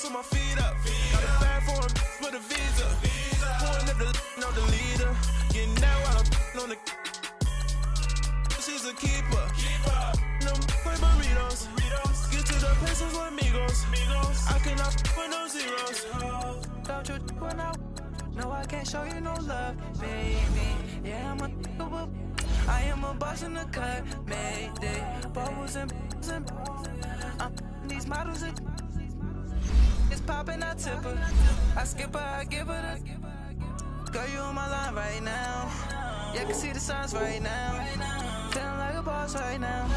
put my feet up. Got a bag for him, for the visa. Pulling up the leader. Getting that while I'm on the. She's a keeper. No play burritos. Get to the pesos with amigos. I cannot with no zeros. Don't you when no, I can't show you no love, baby. Yeah, I am a boss in the cut, mayday. Bubbles and these models are it's popping, I tip her. I skip her, I give her the girl, you on my line right now. Yeah, I can see the signs right now. Feeling like a boss right now.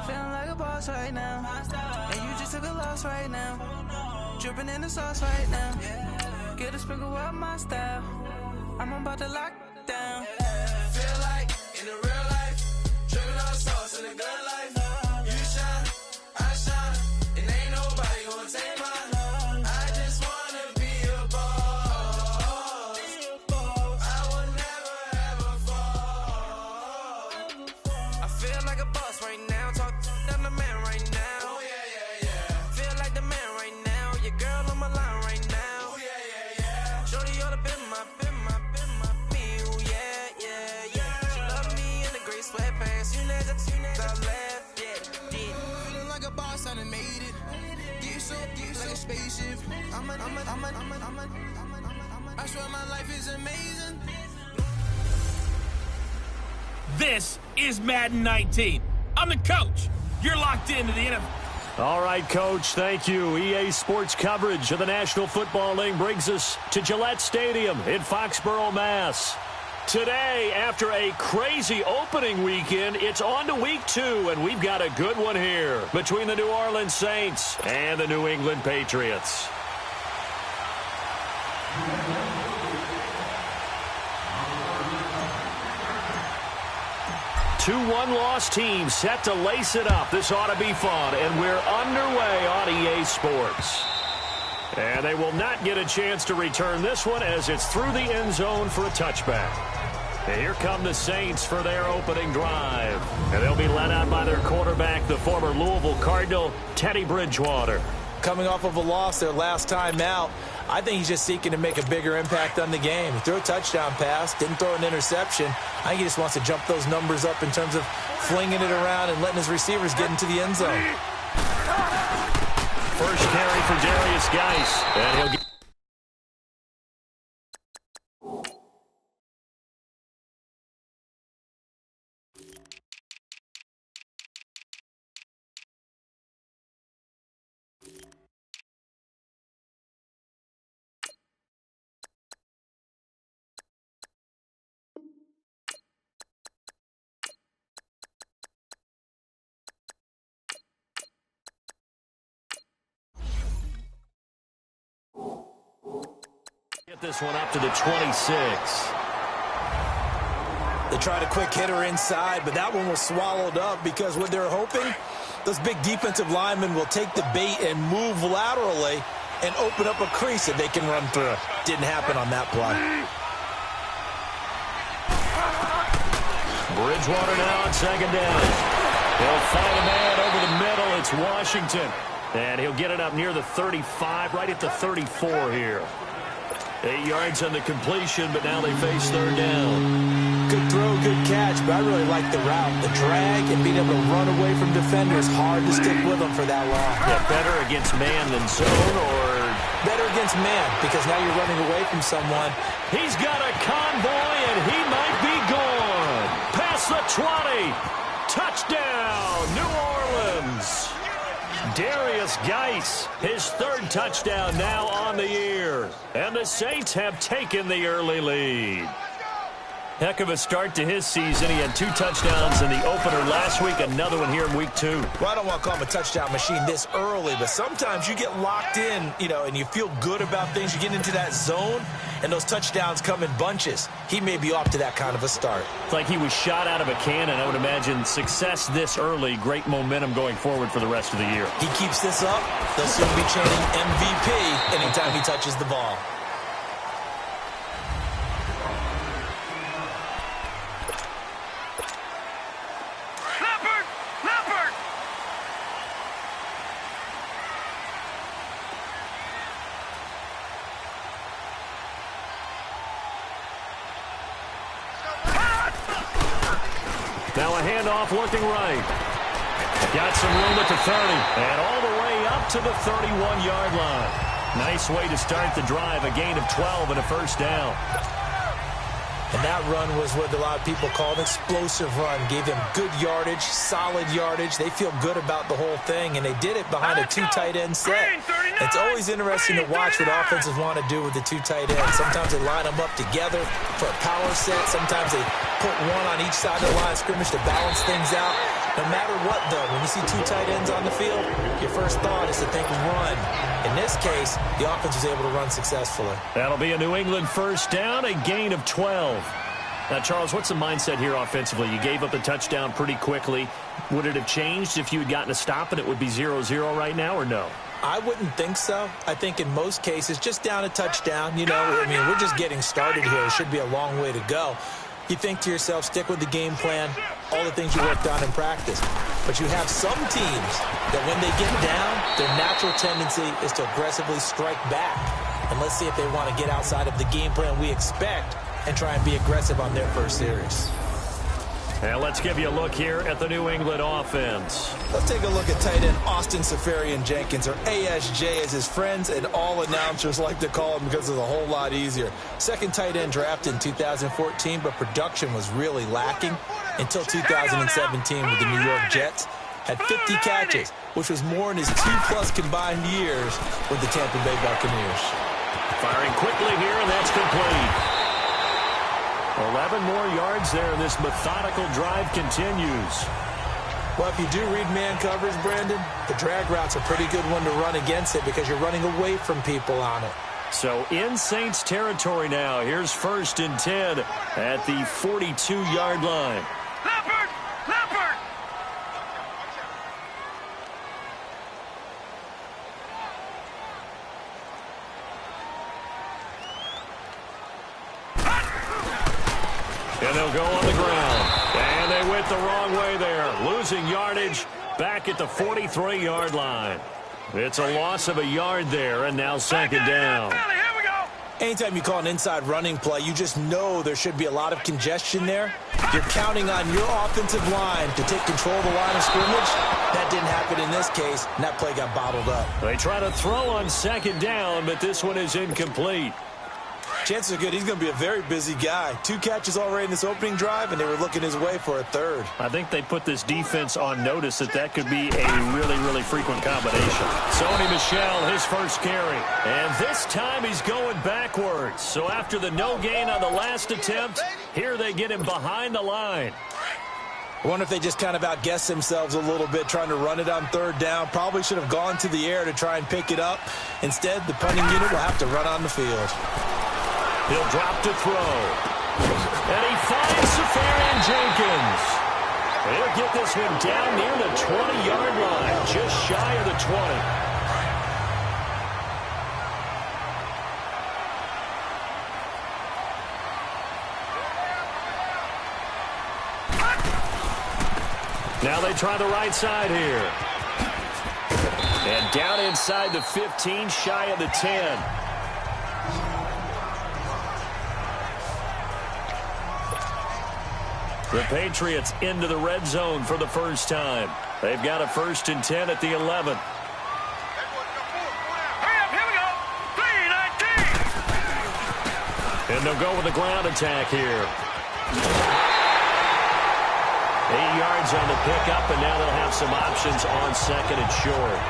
Feeling like a boss right now. And you just took a loss right now. Dripping in the sauce right now. Get a sprinkle up my style. I'm about to lock down. Feel like in the real life, dripping on sauce in the good life. You shine, I shine, and ain't nobody gonna take mine. I just wanna be a boss. I will never ever fall. I feel like a boss right now. Talk to the man right now. Oh yeah. Feel like the man right now. Your girl on my line right now. Shorty oughta been my, me, ooh, yeah. She love me in the gray sweatpants, you know, I left, yeah. Feeling like a boss, I done made it. Get so like a spaceship. I swear my life is amazing. This is Madden 19. I'm the coach. You're locked into the NFL. All right, Coach, thank you. EA Sports coverage of the National Football League brings us to Gillette Stadium in Foxborough, Mass. Today, after a crazy opening weekend, it's on to week 2, and we've got a good one here between the New Orleans Saints and the New England Patriots. 2-1 loss team set to lace it up. This ought to be fun, and we're underway on EA Sports. And they will not get a chance to return this one as it's through the end zone for a touchback. And here come the Saints for their opening drive. And they'll be led out by their quarterback, the former Louisville Cardinal, Teddy Bridgewater. Coming off of a loss their last time out, I think he's just seeking to make a bigger impact on the game. He threw a touchdown pass, didn't throw an interception. I think he just wants to jump those numbers up in terms of flinging it around and letting his receivers get into the end zone. First carry for Darius Geis, and he'll get... Get this one up to the 26. They tried a quick hitter inside, but that one was swallowed up because what they're hoping, those big defensive linemen will take the bait and move laterally and open up a crease that they can run through. Didn't happen on that play. Bridgewater now on second down. He'll find a man over the middle. It's Washington. And he'll get it up near the 35, right at the 34 here. 8 yards on the completion, but now they face third down. Good throw, good catch, but I really like the route. The drag and being able to run away from defenders, hard to stick with them for that long. Yeah, better against man than zone, or... Better against man, because now you're running away from someone. He's got a convoy, and he might be gone. Past the 20. Touchdown, New Orleans. Darius Geis, his third touchdown now on the year. And the Saints have taken the early lead. Heck of a start to his season. He had 2 touchdowns in the opener last week, another one here in week 2. Well, I don't want to call him a touchdown machine this early, but sometimes you get locked in, and you feel good about things. You get into that zone, and those touchdowns come in bunches. He may be off to that kind of a start. It's like he was shot out of a cannon. I would imagine success this early, great momentum going forward for the rest of the year. He keeps this up, they'll soon be chanting MVP anytime he touches the ball. Now a handoff looking right. Got some room at the 30, and all the way up to the 31-yard line. Nice way to start the drive, a gain of 12 and a first down. And that run was what a lot of people call an explosive run. Gave them good yardage, solid yardage. They feel good about the whole thing, and they did it behind a two tight end set. It's always interesting to watch what offenses want to do with the two tight ends. Sometimes they line them up together for a power set. Sometimes they put one on each side of the line of scrimmage to balance things out. No matter what, though, when you see two tight ends on the field, your first thought is to think run. In this case, the offense was able to run successfully. That'll be a New England first down, a gain of 12. Now, Charles, what's the mindset here offensively? You gave up a touchdown pretty quickly. Would it have changed if you had gotten a stop and it would be 0-0 right now, or no? I wouldn't think so. I think in most cases, just down a touchdown, we're just getting started here. It should be a long way to go. You think to yourself, stick with the game plan, all the things you worked on in practice. But you have some teams that when they get down, their natural tendency is to aggressively strike back. And let's see if they want to get outside of the game plan we expect and try and be aggressive on their first series. And let's give you a look here at the New England offense. Let's take a look at tight end Austin Seferian-Jenkins, or ASJ as his friends and all announcers like to call him because it's a whole lot easier. Second tight end drafted in 2014, but production was really lacking until 2017 with the New York Jets. Had 50 catches, which was more in his 2+ combined years with the Tampa Bay Buccaneers. Firing quickly here, and that's complete. 11 more yards there, and this methodical drive continues. Well, if you do read man coverage, Brandon, the drag route's a pretty good one to run against it because you're running away from people on it. So in Saints territory now. Here's 1st and 10 at the 42-yard line. Leopard! Leopard! And they'll go on the ground. And they went the wrong way there. Losing yardage back at the 43-yard line. It's a loss of a yard there, and now 2nd down. Anytime you call an inside running play, you just know there should be a lot of congestion there. You're counting on your offensive line to take control of the line of scrimmage. That didn't happen in this case, and that play got bottled up. They try to throw on 2nd down, but this one is incomplete. Chances are good he's going to be a very busy guy. 2 catches already in this opening drive, and they were looking his way for a 3rd. I think they put this defense on notice that could be a really, really frequent combination. Sony Michel, his first carry. And this time he's going backwards. So after the no gain on the last attempt, here they get him behind the line. I wonder if they just kind of outguessed themselves a little bit trying to run it on 3rd down. Probably should have gone to the air to try and pick it up. Instead, the punting unit will have to run on the field. He'll drop to throw. And he finds Seferian-Jenkins. He'll get this one down near the 20-yard line, just shy of the 20. Now they try the right side here. And down inside the 15, shy of the 10. The Patriots into the red zone for the first time. They've got a 1st and 10 at the 11. Hurry up, here we go. 3-19. And they'll go with the ground attack here. 8 yards on the pickup, and now they'll have some options on 2nd and short.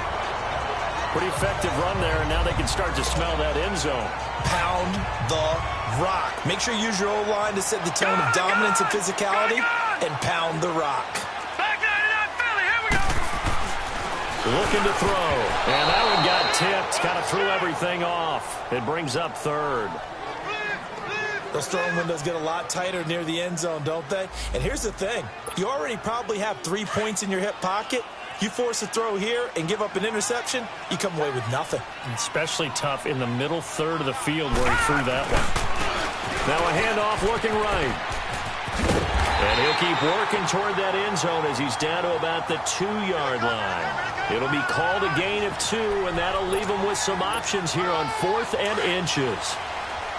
Pretty effective run there, and now they can start to smell that end zone. Pound the rock. Make sure you use your O-line to set the tone of dominance and physicality, and pound the rock. Back 99 Philly, here we go. Looking to throw, and that one got tipped. Kind of threw everything off. It brings up 3rd. Those throwing windows get a lot tighter near the end zone, don't they? And here's the thing. You already probably have 3 points in your hip pocket. You force a throw here and give up an interception, you come away with nothing. Especially tough in the middle 3rd of the field where he threw that one. Now a handoff looking right. And he'll keep working toward that end zone as he's down to about the 2-yard line. It'll be called a gain of 2, and that'll leave him with some options here on 4th and inches.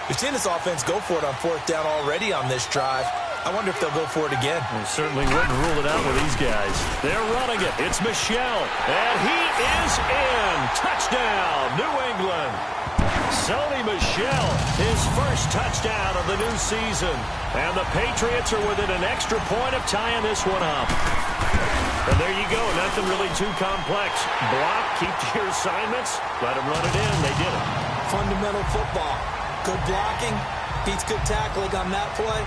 We've seen this offense go for it on 4th down already on this drive. I wonder if they'll go for it again. We certainly wouldn't rule it out with these guys. They're running it. It's Michel. And he is in. Touchdown, New England. Sony Michel, his first touchdown of the new season. And the Patriots are within an extra point of tying this one up. And there you go. Nothing really too complex. Block, keep to your assignments. Let them run it in. They did it. Fundamental football. Good blocking. Beats good tackling on that play.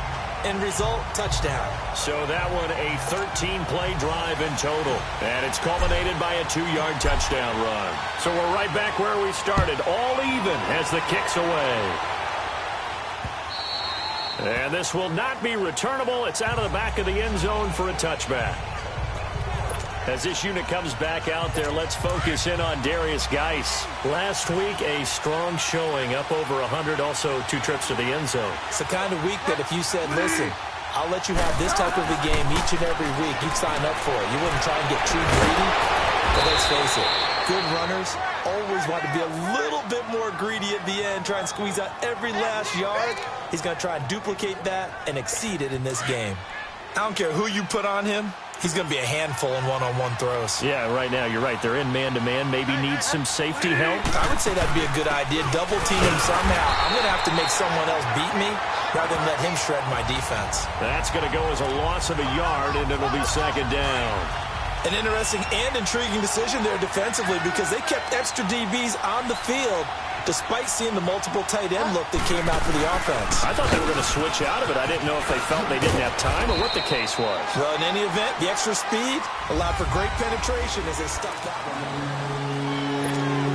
End result, touchdown. So that one a 13-play drive in total. And it's culminated by a 2-yard touchdown run. So we're right back where we started. All even as the kick's away. And this will not be returnable. It's out of the back of the end zone for a touchback. As this unit comes back out there, let's focus in on Darius Geis. Last week, a strong showing, up over 100, also 2 trips to the end zone. It's the kind of week that if you said, listen, I'll let you have this type of a game each and every week, you'd sign up for it. You wouldn't try and get too greedy. But let's face it, good runners always want to be a little bit more greedy at the end, try and squeeze out every last yard. He's going to try and duplicate that and exceed it in this game. I don't care who you put on him. He's going to be a handful in one-on-one throws. Yeah, right now, you're right. They're in man-to-man. Maybe need some safety help. I would say that'd be a good idea. Double team him somehow. I'm going to have to make someone else beat me rather than let him shred my defense. That's going to go as a loss of a yard, and it'll be second down. An interesting and intriguing decision there defensively because they kept extra DBs on the field despite seeing the multiple tight end look that came out for the offense. I thought they were going to switch out of it. I didn't know if they felt they didn't have time or what the case was. Well, in any event, the extra speed allowed for great penetration as they stuck that one.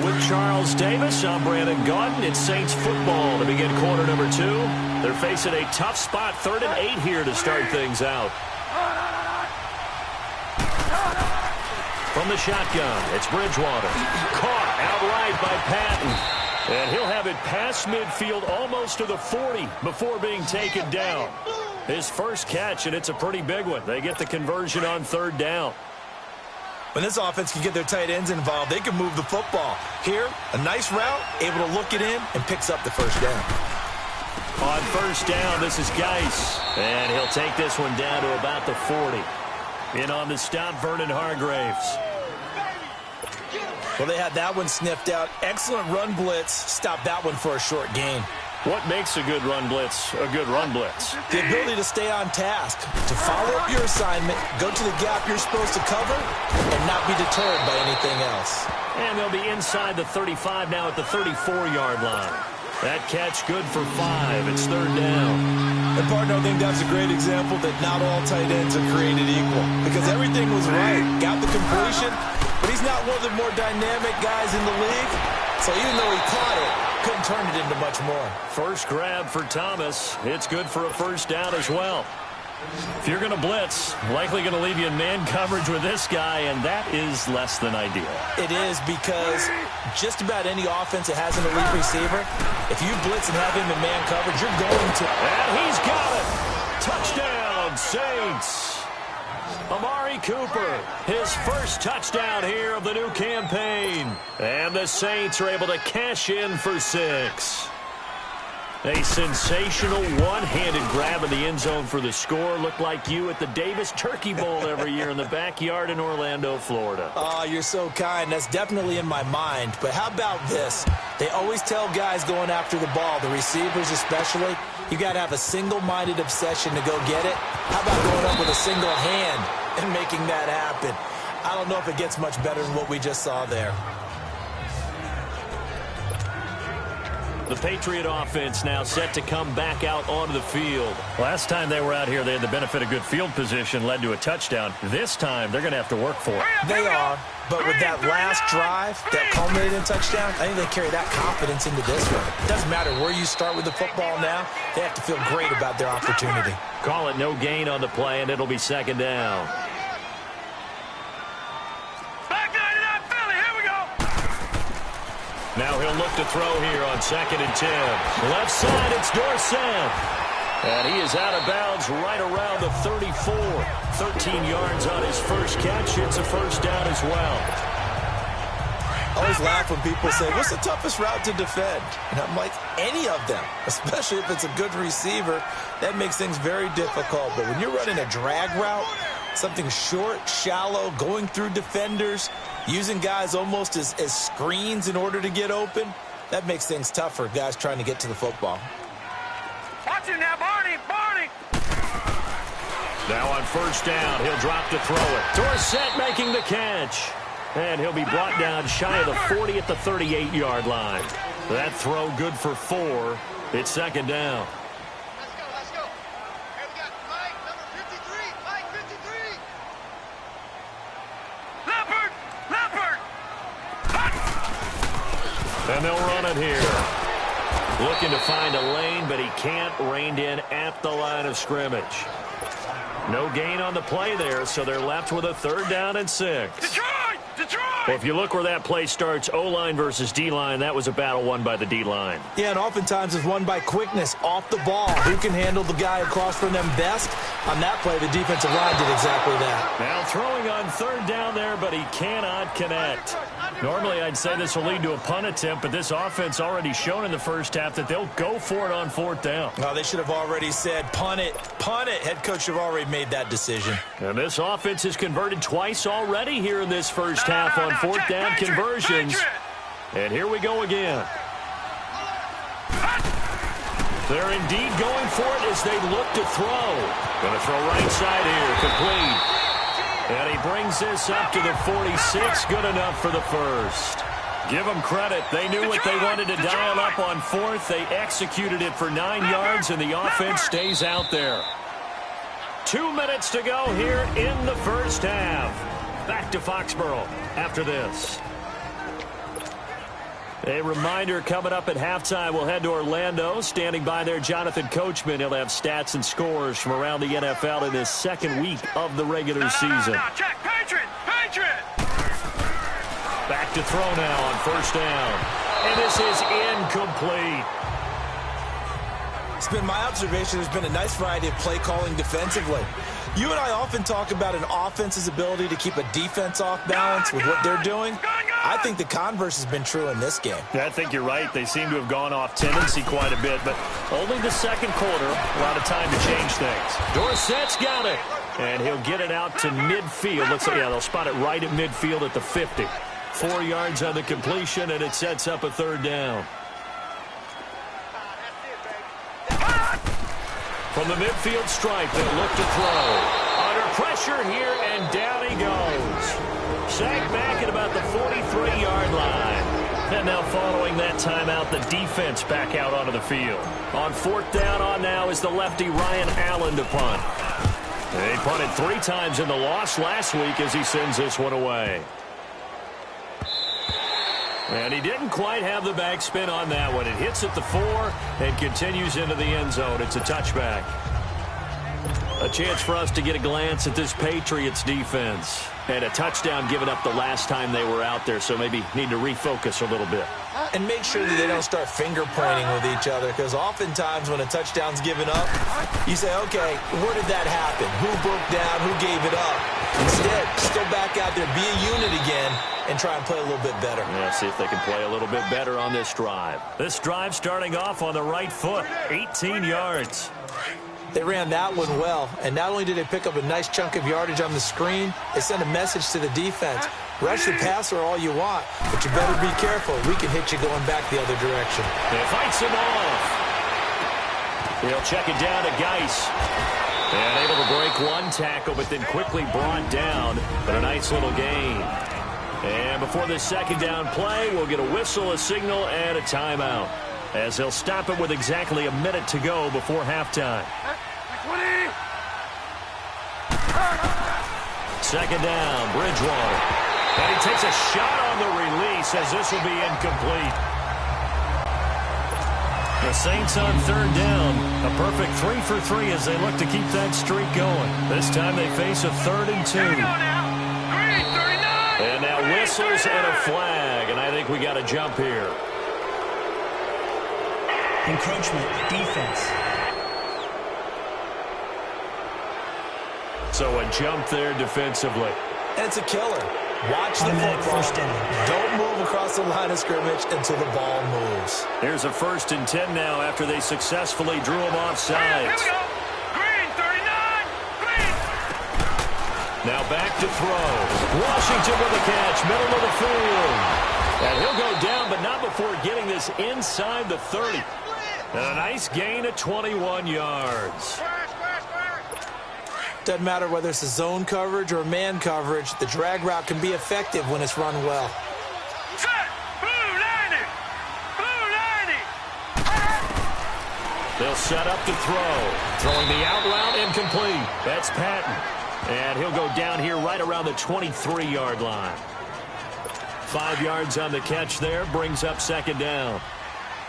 With Charles Davis, I'm Brandon Gaudin. It's Saints football to begin quarter number 2. They're facing a tough spot, 3rd and 8 here to start things out. From the shotgun, it's Bridgewater. Caught outright by Patton. And he'll have it past midfield almost to the 40 before being taken down. His first catch, and it's a pretty big one. They get the conversion on 3rd down. When this offense can get their tight ends involved, they can move the football. Here, a nice route, able to look it in, and picks up the first down. On 1st down, this is Geis. And he'll take this one down to about the 40. In on the stop, Vernon Hargraves. Well, they had that one sniffed out. Excellent run blitz. Stopped that one for a short gain. What makes a good run blitz a good run blitz? The ability to stay on task, to follow up your assignment, go to the gap you're supposed to cover, and not be deterred by anything else. And they'll be inside the 35 now at the 34-yard line. That catch good for 5. It's 3rd down. And, partner, I think that's a great example that not all tight ends are created equal. Because everything was right. Got the completion, but he's not one of the more dynamic guys in the league. So even though he caught it, couldn't turn it into much more. First grab for Thomas. It's good for a first down as well. If you're going to blitz, likely going to leave you in man coverage with this guy, and that is less than ideal. It is because just about any offense that has an elite receiver, if you blitz and have him in man coverage, you're going to. And he's got it. Touchdown, Saints. Amari Cooper, his first touchdown here of the new campaign. And the Saints are able to cash in for 6. A sensational one-handed grab in the end zone for the score. Looked like you at the Davis Turkey Bowl every year in the backyard in Orlando, Florida. Oh, you're so kind. That's definitely in my mind. But how about this? They always tell guys going after the ball, the receivers especially, you got to have a single-minded obsession to go get it. How about going up with a single hand and making that happen? I don't know if it gets much better than what we just saw there. The Patriot offense now set to come back out onto the field. Last time they were out here, they had the benefit of good field position, led to a touchdown. This time, they're going to have to work for it. They are, but with that last drive that culminated in touchdown, I think they carry that confidence into this one. It doesn't matter where you start with the football now. They have to feel great about their opportunity. Call it no gain on the play, and it'll be second down. Now he'll look to throw here on 2nd and 10. Left side, it's Dorsett. And he is out of bounds right around the 34. 13 yards on his first catch. It's a first down as well. I always laugh when people say, what's the toughest route to defend? And I'm like, any of them, especially if it's a good receiver. That makes things very difficult. But when you're running a drag route, something short, shallow, going through defenders, using guys almost as screens in order to get open, that makes things tough for guys trying to get to the football. Watch it now, Barney! Barney! Now on first down, he'll drop to throw it. Dorsett making the catch. And he'll be brought down shy of the 40 at the 38-yard line. That throw good for 4. It's second down. Let's go. Here we got Mike, number 53. Mike, 53. Leopard! And they'll run it here. Looking to find a lane, but he can't. Reined in at the line of scrimmage. No gain on the play there, so they're left with a 3rd down and 6. Detroit! Well, if you look where that play starts, O-line versus D-line, that was a battle won by the D-line. Yeah, and oftentimes it's won by quickness, off the ball. Who can handle the guy across from them best? On that play, the defensive line did exactly that. Now throwing on 3rd down there, but he cannot connect. Normally, I'd say this will lead to a punt attempt, but this offense already shown in the first half that they'll go for it on 4th down. Well, they should have already said, punt it, punt it. Head coach should have already made that decision. And this offense has converted twice already here in this first half on 4th down conversions. And here we go again. They're indeed going for it as they look to throw. Going to throw right side here, complete. And he brings this up to the 46, good enough for the first. Give them credit. They knew what they wanted to dial up on 4th. They executed it for 9 yards, and the offense stays out there. 2 minutes to go here in the first half. Back to Foxborough after this. A reminder coming up at halftime, we'll head to Orlando. Standing by there, Jonathan Coachman. He'll have stats and scores from around the NFL in his 2nd week of the regular season. Check, Patriot! Back to throw now on first down. And this is incomplete. It's been my observation there's been a nice variety of play calling defensively. You and I often talk about an offense's ability to keep a defense off balance with what they're doing. I think the converse has been true in this game. Yeah, I think you're right. They seem to have gone off tendency quite a bit, but only the 2nd quarter. A lot of time to change things. Dorsett's got it, and he'll get it out to midfield. Looks like, yeah, they'll spot it right at midfield at the 50. 4 yards on the completion, and it sets up a 3rd down. From the midfield stripe, they'll look to throw. Under pressure here, and down he goes. Sacked back at about the 43-yard line. And now following that timeout, the defense back out onto the field. On 4th down on now is the lefty Ryan Allen to punt. They punted 3 times in the loss last week as he sends this one away. And he didn't quite have the backspin on that one. It hits at the 4 and continues into the end zone. It's a touchback. A chance for us to get a glance at this Patriots defense. And a touchdown given up the last time they were out there, so maybe need to refocus a little bit. And make sure that they don't start finger pointing with each other, because oftentimes when a touchdown's given up, you say, okay, where did that happen? Who broke down? Who gave it up? Instead, just go back out there, be a unit again, and try and play a little bit better. Yeah, see if they can play a little bit better on this drive. This drive starting off on the right foot, 18 yards. They ran that one well, and not only did they pick up a nice chunk of yardage on the screen, they sent a message to the defense. Rush the passer all you want, but you better be careful. We can hit you going back the other direction. He fights him off. He'll check it down to Geis. And able to break one tackle, but then quickly brought down. But a nice little gain. And before this 2nd down play, we'll get a whistle, a signal, and a timeout, as they'll stop it with exactly a minute to go before halftime. 2nd down, Bridgewater. And he takes a shot on the release as this will be incomplete. The Saints on 3rd down. A perfect 3 for 3 as they look to keep that streak going. This time they face a 3rd and 2. And now whistles and a flag, and I think we got a jump here. Encroachment, defense. So a jump there defensively. And it's a killer. Watch the Automatic football. first down. Don't move across the line of scrimmage until the ball moves. Here's a 1st and 10 now after they successfully drew him off sides. Here we go. Green, 39. Green. Now back to throw. Washington with a catch, middle of the field. And he'll go down, but not before getting this inside the 30. And a nice gain of 21 yards. Square, square, square. Doesn't matter whether it's a zone coverage or man coverage, the drag route can be effective when it's run well. Set. Blue 90. Blue 90. They'll set up to throw. Throwing the out route incomplete. That's Patton. And he'll go down here right around the 23-yard line. 5 yards on the catch there, brings up 2nd down.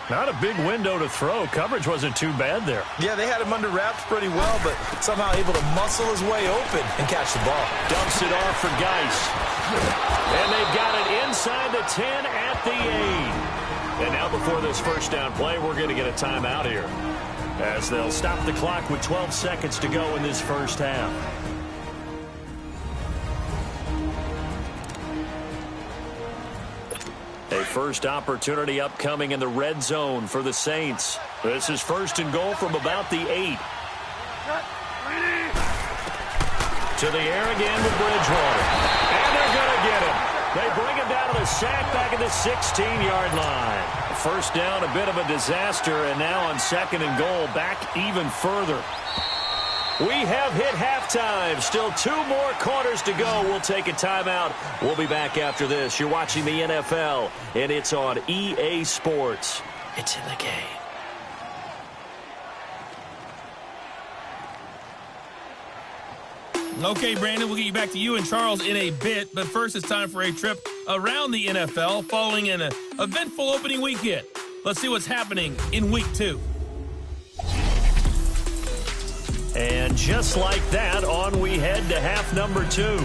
Not a big window to throw. Coverage wasn't too bad there. Yeah, they had him under wraps pretty well, but somehow able to muscle his way open and catch the ball. Dumps it off for Geis. And they've got it inside the 10 at the 8. And now before this 1st down play, we're going to get a timeout here, as they'll stop the clock with 12 seconds to go in this 1st half. A first opportunity upcoming in the red zone for the Saints. This is 1st and goal from about the 8. To the air again with Bridgewater. And they're going to get him. They bring him down to the sack back at the 16-yard line. 1st down, a bit of a disaster, and now on 2nd and goal, back even further. We have hit halftime. Still 2 more quarters to go. We'll take a timeout. We'll be back after this. You're watching the NFL, and it's on EA Sports. It's in the game. Okay, Brandon, we'll get you back to you and Charles in a bit. But first, it's time for a trip around the NFL following an eventful opening weekend. Let's see what's happening in Week 2. And just like that, on we head to half number 2.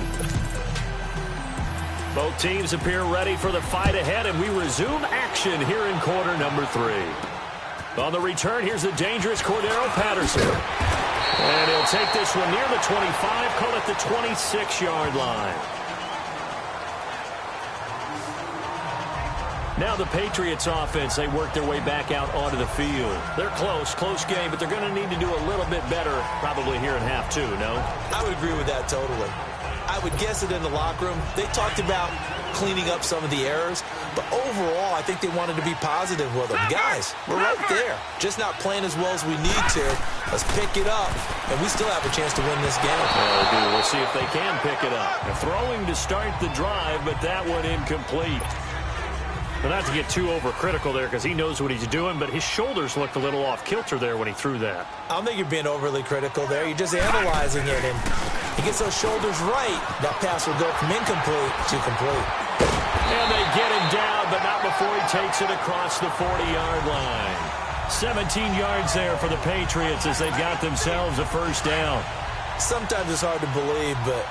Both teams appear ready for the fight ahead, and we resume action here in quarter number 3. On the return, here's the dangerous Cordero Patterson. And he'll take this one near the 25, call it the 26-yard line. Now the Patriots offense, they work their way back out onto the field. They're close game, but they're going to need to do a little bit better probably here in half 2, no? I would agree with that totally. I would guess it in the locker room. They talked about cleaning up some of the errors, but overall, I think they wanted to be positive with them. Guys, we're right there. Just not playing as well as we need to. Let's pick it up, and we still have a chance to win this game. We'll see if they can pick it up. They're throwing to start the drive, but that one incomplete. But not to get too overcritical there, because he knows what he's doing, but his shoulders looked a little off kilter there when he threw that. I don't think you're being overly critical there. You're just analyzing it, and he gets those shoulders right. That pass will go from incomplete to complete. And they get him down, but not before he takes it across the 40-yard line. 17 yards there for the Patriots as they've got themselves a 1st down. Sometimes it's hard to believe, but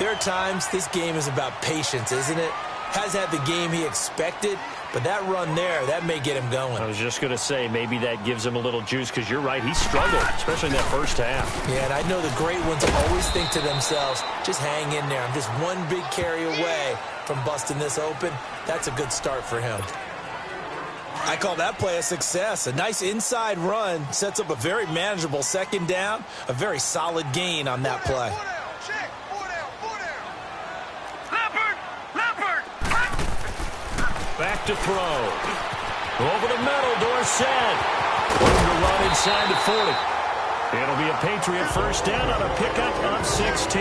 there are times this game is about patience, isn't it? Has had the game he expected, but that run there, that may get him going. I was just going to say, maybe that gives him a little juice, because you're right, he struggled, especially in that 1st half. Yeah, and I know the great ones always think to themselves, just hang in there. I'm just one big carry away from busting this open. That's a good start for him. I call that play a success. A nice inside run sets up a very manageable 2nd down, a very solid gain on that play. Back to throw. Over the middle, Dorsett. Room to run inside the 40. It'll be a Patriot 1st down on a pickup of 16.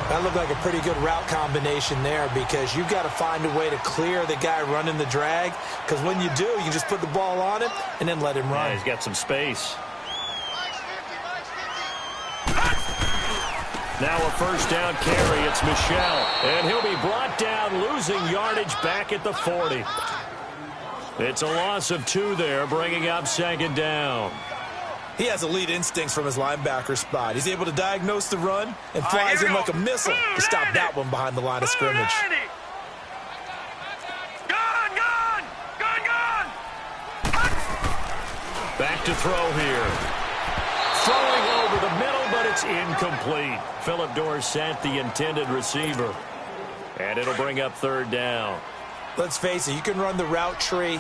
That looked like a pretty good route combination there, because you've got to find a way to clear the guy running the drag, because when you do, you just put the ball on him and then let him run. Yeah, he's got some space. Now a 1st down carry. It's Michel. And he'll be brought down, losing yardage back at the 40. It's a loss of 2 there, bringing up 2nd down. He has elite instincts from his linebacker spot. He's able to diagnose the run and flies in like a missile to stop that one behind the line of scrimmage. Back to throw here. Throwing over the middle, but It's incomplete. Philip Dorsett, the intended receiver. And it'll bring up third down. Let's face it, you can run the route tree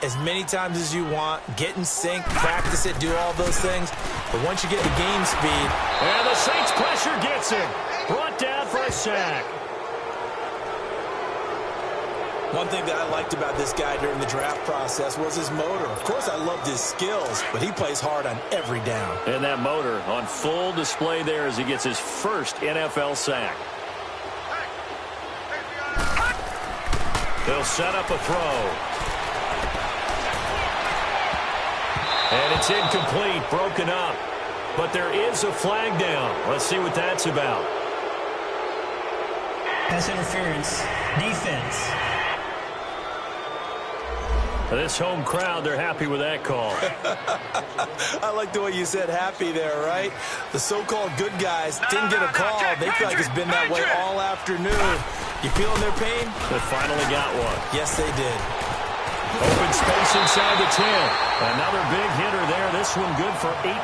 as many times as you want, get in sync, practice it, do all those things. But once you get the game speed... And the Saints pressure gets him. Brought down for a sack. One thing that I liked about this guy during the draft process was his motor. Of course, I loved his skills, but he plays hard on every down. And that motor on full display there as he gets his first NFL sack. They'll set up a throw. And it's incomplete, broken up. But there is a flag down. Let's see what that's about. Pass interference. Defense. This home crowd, they're happy with that call. I like the way you said happy there, right? The so-called good guys didn't get a call. They feel like it's been that way all afternoon. You feeling their pain? They finally got one. Yes, they did. Open space inside the 10. Another big hitter there. This one good for 18.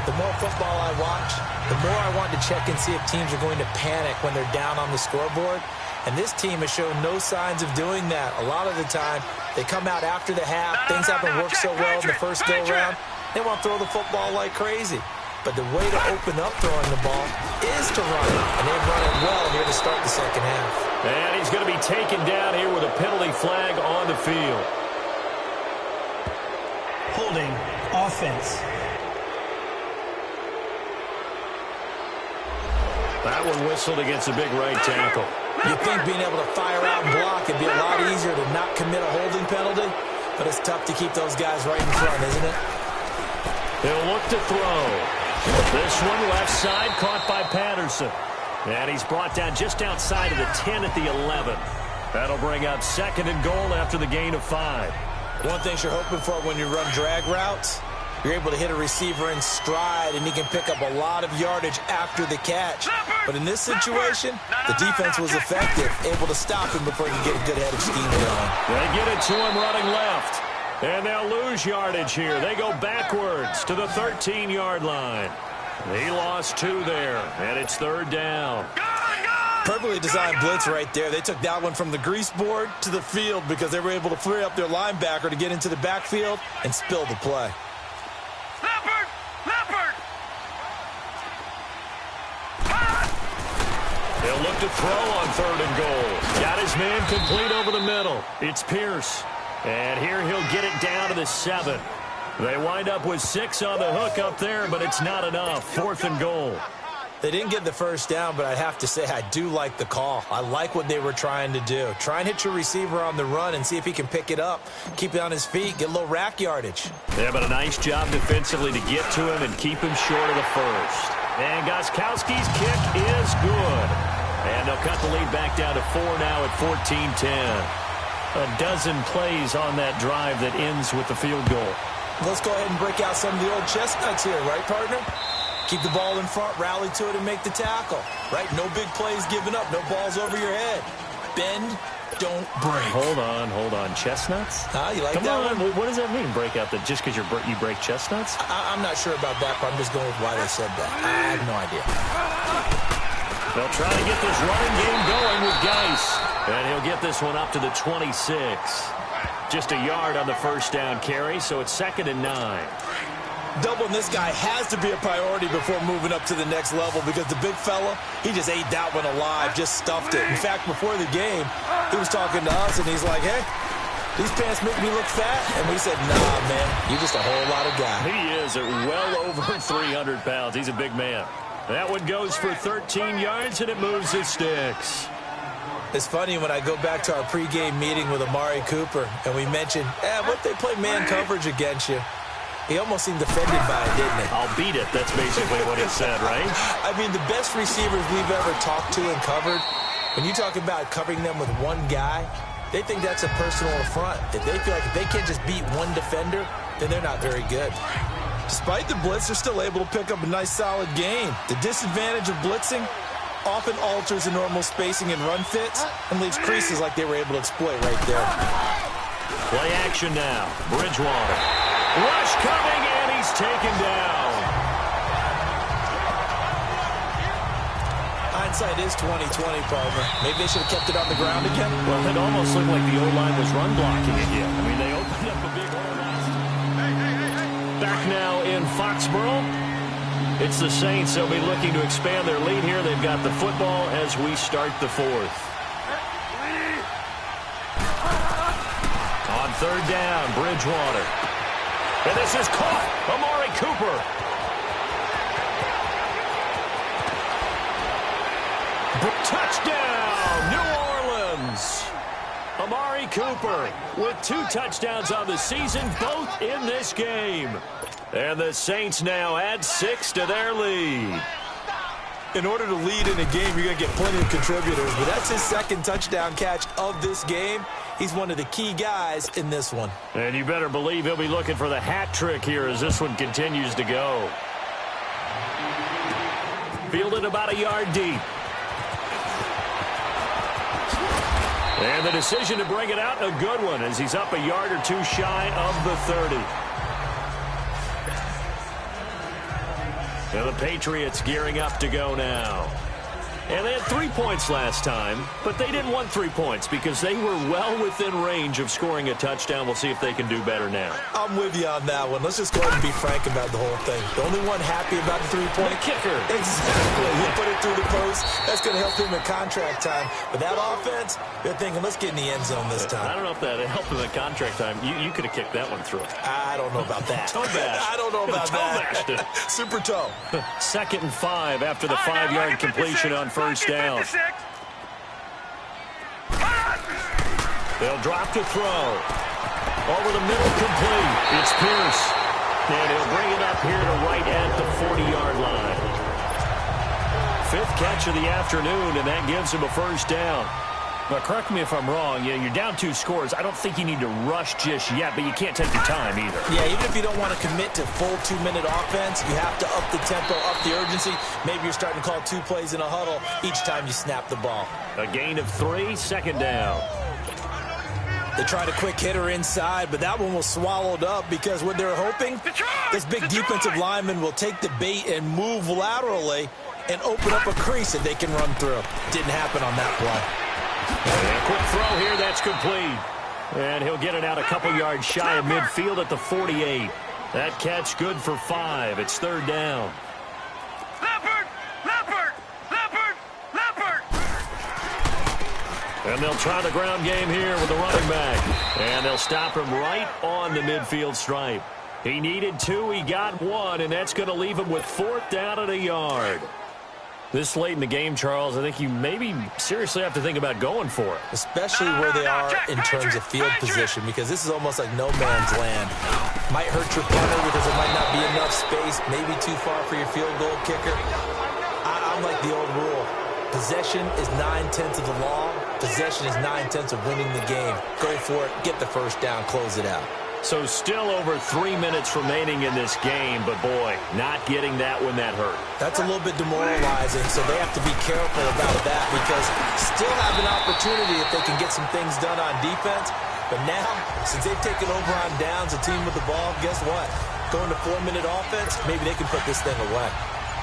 The more football I watch, the more I want to check and see if teams are going to panic when they're down on the scoreboard. And this team has shown no signs of doing that. A lot of the time, they come out after the half. Things haven't worked so well in the first go-round. They want to throw the football like crazy. But the way to open up throwing the ball is to run it. And they've run it well here to start the second half. And he's going to be taken down here with a penalty flag on the field. Holding. Offense. That one whistled against a big right tackle. You think being able to fire out and block would be a lot easier to not commit a holding penalty, but it's tough to keep those guys right in front, isn't it? He'll look to throw. This one left side caught by Patterson. And he's brought down just outside of the 10 at the 11. That'll bring up second and goal after the gain of 5. One thing you're hoping for when you run drag routes, you're able to hit a receiver in stride, and he can pick up a lot of yardage after the catch. But in this situation, the defense was effective, able to stop him before he could get a good head of steam going. They get it to him running left. And they'll lose yardage here. They go backwards to the 13-yard line. He lost 2 there, and it's third down. Perfectly designed blitz right there. They took that one from the grease board to the field because they were able to free up their linebacker to get into the backfield and spill the play. They'll look to throw on third and goal. Got his man complete over the middle. It's Pierce. And here he'll get it down to the 7. They wind up with 6 on the hook up there, but it's not enough. Fourth and goal. They didn't get the first down, but I have to say I do like the call. I like what they were trying to do. Try and hit your receiver on the run and see if he can pick it up. Keep it on his feet, get a little rack yardage. Yeah, but a nice job defensively to get to him and keep him short of the first. And Gostkowski's kick is good. And they'll cut the lead back down to 4 now at 14-10. A dozen plays on that drive that ends with the field goal. Let's go ahead and break out some of the old chestnuts here, right, partner? Keep the ball in front, rally to it, and make the tackle. Right? No big plays given up. No balls over your head. Bend, don't break. Hold on. Chestnuts? You like Come that on. one? What does that mean, break out? That just because you break chestnuts? I'm not sure about that, but I'm just going with why they said that. I have no idea. They'll try to get this running game going with Geis. And he'll get this one up to the 26. Just a yard on the first down carry, so it's 2nd and 9. Doubling this guy has to be a priority before moving up to the next level because the big fella, he just ate that one alive, just stuffed it. In fact, before the game, he was talking to us, and he's like, hey, these pants make me look fat? And we said, nah, man, you're just a whole lot of guy. He is at well over 300 pounds. He's a big man. That one goes for 13 yards, and it moves the sticks. It's funny when I go back to our pregame meeting with Amari Cooper, and we mentioned, what if they play man coverage against you? He almost seemed offended by it, didn't he? I'll beat it. That's basically what he said, right? I mean, the best receivers we've ever talked to and covered, when you talk about covering them with one guy, they think that's a personal affront. If they feel like if they can't just beat one defender, then they're not very good. Despite the blitz, they're still able to pick up a nice, solid gain. The disadvantage of blitzing often alters the normal spacing and run fits and leaves creases like they were able to exploit right there. Play action now. Bridgewater. Rush coming, and he's taken down. Hindsight is 20/20, partner. Maybe they should have kept it on the ground again. Well, it almost looked like the O-line was run blocking again. I mean, they opened up a big hole last time. Back now in Foxborough. It's the Saints. They'll be looking to expand their lead here. They've got the football as we start the fourth. On third down, Bridgewater. And this is caught. Amari Cooper. Touchdown, New Orleans. Amari Cooper with 2 touchdowns on the season, both in this game. And the Saints now add 6 to their lead. In order to lead in a game, you're going to get plenty of contributors, but that's his second touchdown catch of this game. He's one of the key guys in this one. And you better believe he'll be looking for the hat trick here as this one continues to go. Fielded about a yard deep. And the decision to bring it out, a good one, as he's up a yard or 2 shy of the 30. Now the Patriots gearing up to go now. And they had 3 points last time, but they didn't want 3 points because they were well within range of scoring a touchdown. We'll see if they can do better now. I'm with you on that one. Let's just go ahead and be frank about the whole thing. The only one happy about the 3-point kicker. Exactly. He put it through the post. That's going to help him in contract time. But that offense, they're thinking, let's get in the end zone this time. I don't know if that helped him in contract time. You could have kicked that one through. I don't know about that. Toe bash. I don't know about that. Super toe. 2nd and 5 after the 5-yard completion on first down. They'll drop to throw. Over the middle, complete. It's Pierce. And he'll bring it up here to right at the 40-yard line. 5th catch of the afternoon, and that gives him a first down. Now, correct me if I'm wrong. You're down 2 scores. I don't think you need to rush just yet, but you can't take your time either. Yeah, even if you don't want to commit to full 2-minute offense, you have to up the tempo, up the urgency. Maybe you're starting to call 2 plays in a huddle each time you snap the ball. A gain of 3, 2nd down. They tried a quick hitter inside, but that one was swallowed up because what they're hoping, this big defensive lineman will take the bait and move laterally and open up a crease that they can run through. Didn't happen on that play. And a quick throw here, that's complete. And he'll get it out a couple yards shy of midfield at the 48. That catch good for 5. It's 3rd down. And they'll try the ground game here with the running back. And they'll stop him right on the midfield stripe. He needed 2, he got 1, and that's going to leave him with 4th down at a yard. This late in the game, Charles, I think you maybe seriously have to think about going for it. Especially where they are in terms of field position, because this is almost like no man's land. Might hurt your punter because there might not be enough space, maybe too far for your field goal kicker. I'm like the old rule. Possession is 9/10 of the law. Possession is 9/10 of winning the game. Go for it, get the first down, close it out. So still over 3 minutes remaining in this game, but boy, not getting that when that hurt. That's a little bit demoralizing, so they have to be careful about that because still have an opportunity if they can get some things done on defense. But now, since they've taken over on downs, a team with the ball, guess what? Going to 4-minute offense, maybe they can put this thing away.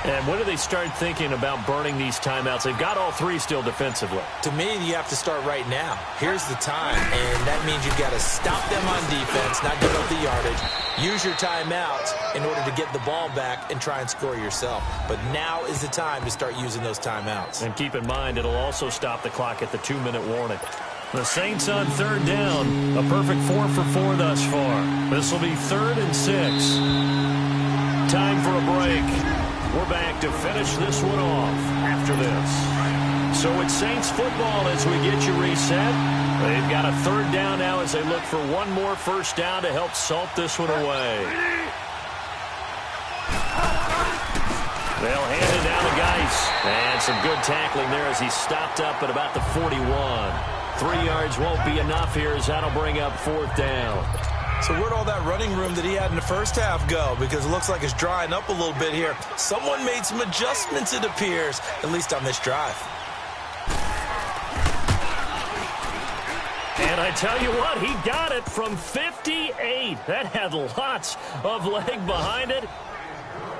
And when do they start thinking about burning these timeouts? They've got all 3 still defensively. To me, you have to start right now. Here's the time, and that means you've got to stop them on defense, not give up the yardage. Use your timeouts in order to get the ball back and try and score yourself. But now is the time to start using those timeouts. And keep in mind, it'll also stop the clock at the 2-minute warning. The Saints on 3rd down. A perfect 4 for 4 thus far. This will be 3rd and 6. Time for a break. We're back to finish this one off after this. So it's Saints football as we get you reset. They've got a 3rd down now as they look for one more first down to help salt this one away. They'll hand it down to Geis. And some good tackling there as he stopped up at about the 41. 3 yards won't be enough here as that'll bring up 4th down. So where'd all that running room that he had in the first half go? Because it looks like it's drying up a little bit here. Someone made some adjustments, it appears, at least on this drive. And And I tell you what, he got it from 58. That had lots of leg behind it.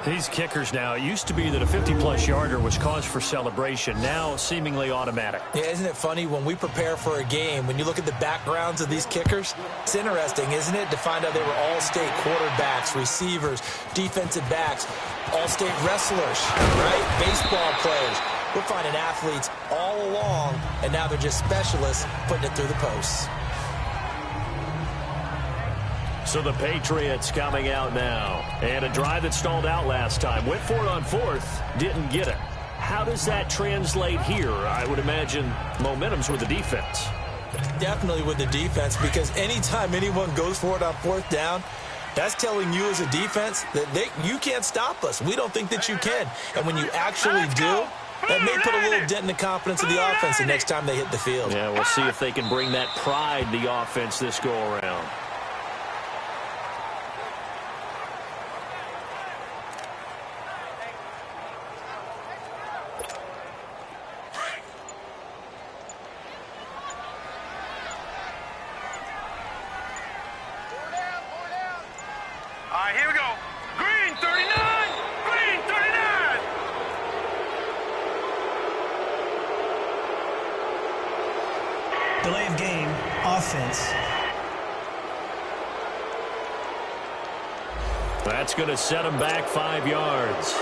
These kickers now, it used to be that a 50-plus yarder was cause for celebration. Now seemingly automatic. Yeah, isn't it funny when we prepare for a game, when you look at the backgrounds of these kickers, it's interesting, isn't it, to find out they were all-state quarterbacks, receivers, defensive backs, all-state wrestlers, right? Baseball players. We're finding athletes all along, and now they're just specialists putting it through the posts. So the Patriots coming out now. And a drive that stalled out last time. Went for it on fourth. Didn't get it. How does that translate here? I would imagine momentum's with the defense. Definitely with the defense, because anytime anyone goes for it on fourth down, that's telling you as a defense that you can't stop us. We don't think that you can. And when you actually do, that may put a little dent in the confidence of the offense the next time they hit the field. Yeah, we'll see if they can bring that pride the offense this go-around. All right, here we go. Green 39! Green 39! Delay of game, offense. That's going to set them back 5 yards.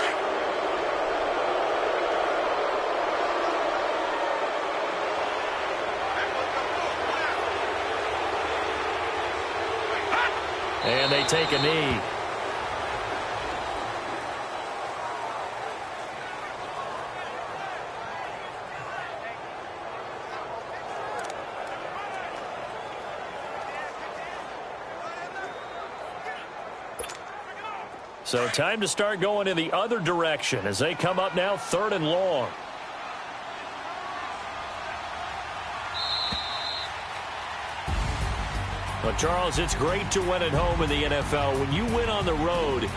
And they take a knee. So time to start going in the other direction as they come up now 3rd and long. Well, Charles, it's great to win at home in the NFL. When you win on the road,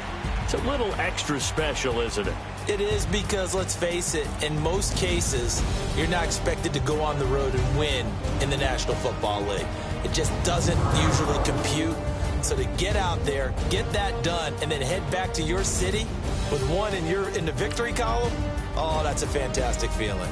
it's a little extra special, isn't it? It is, because, let's face it, in most cases, you're not expected to go on the road and win in the National Football League. It just doesn't usually compute. So to get out there, get that done, and then head back to your city with one in the victory column, oh, that's a fantastic feeling.